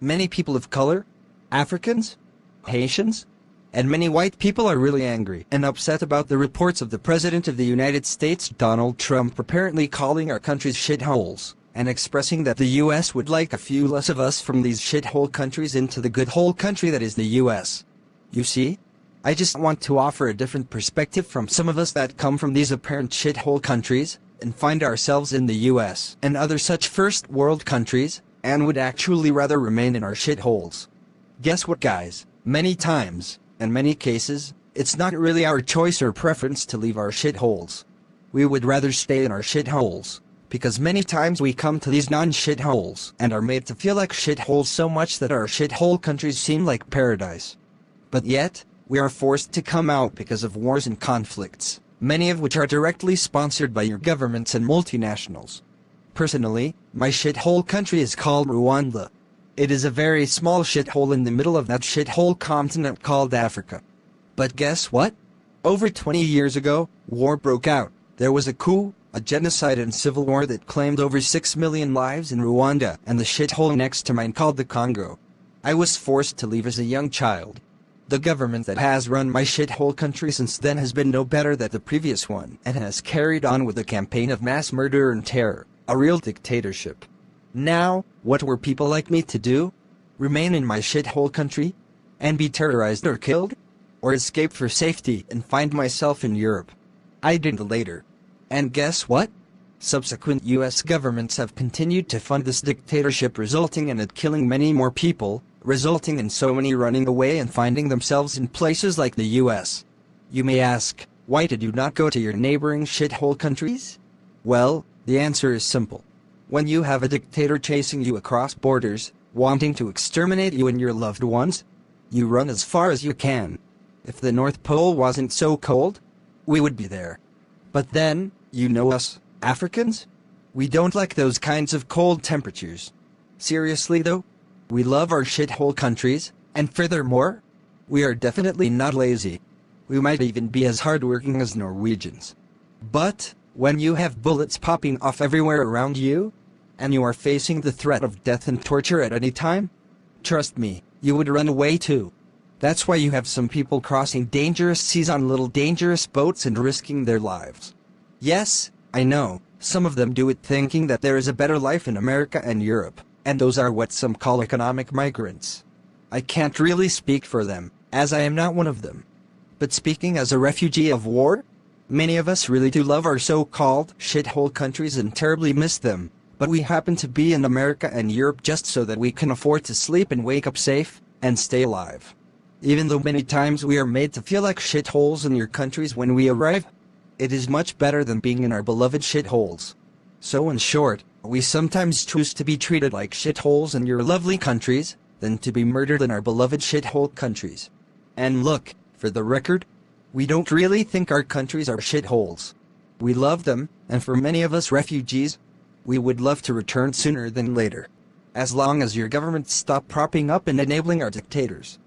Many people of color, Africans, Haitians, and many white people are really angry and upset about the reports of the President of the United States, Donald Trump, apparently calling our countries shitholes, and expressing that the U.S. would like a few less of us from these shithole countries into the good whole country that is the U.S. You see? I just want to offer a different perspective from some of us that come from these apparent shithole countries, and find ourselves in the U.S. and other such first world countries, and would actually rather remain in our shitholes. Guess what, guys? Many times, in many cases, it's not really our choice or preference to leave our shitholes. We would rather stay in our shitholes, because many times we come to these non-shitholes and are made to feel like shitholes so much that our shithole countries seem like paradise. But yet, we are forced to come out because of wars and conflicts, many of which are directly sponsored by your governments and multinationals. Personally, my shithole country is called Rwanda. It is a very small shithole in the middle of that shithole continent called Africa. But guess what? Over 20 years ago, war broke out. There was a coup, a genocide and civil war that claimed over 6 million lives in Rwanda and the shithole next to mine called the Congo. I was forced to leave as a young child. The government that has run my shithole country since then has been no better than the previous one and has carried on with a campaign of mass murder and terror, a real dictatorship. Now, what were people like me to do? Remain in my shithole country? And be terrorized or killed? Or escape for safety and find myself in Europe? I did the latter. And guess what? Subsequent US governments have continued to fund this dictatorship, resulting in it killing many more people, resulting in so many running away and finding themselves in places like the US. You may ask, why did you not go to your neighboring shithole countries? Well, the answer is simple. When you have a dictator chasing you across borders, wanting to exterminate you and your loved ones, you run as far as you can. If the North Pole wasn't so cold, we would be there. But then, you know us, Africans? We don't like those kinds of cold temperatures. Seriously though? We love our shithole countries, and furthermore, we are definitely not lazy. We might even be as hardworking as Norwegians. But, when you have bullets popping off everywhere around you, and you are facing the threat of death and torture at any time, trust me, you would run away too. That's why you have some people crossing dangerous seas on little dangerous boats and risking their lives. Yes, I know, some of them do it thinking that there is a better life in America and Europe, and those are what some call economic migrants. I can't really speak for them, as I am not one of them. But speaking as a refugee of war, many of us really do love our so-called shithole countries and terribly miss them, but we happen to be in America and Europe just so that we can afford to sleep and wake up safe, and stay alive. Even though many times we are made to feel like shitholes in your countries when we arrive, it is much better than being in our beloved shitholes. So in short, we sometimes choose to be treated like shitholes in your lovely countries, than to be murdered in our beloved shithole countries. And look, for the record, we don't really think our countries are shitholes. We love them, and for many of us refugees, we would love to return sooner than later. As long as your governments stop propping up and enabling our dictators.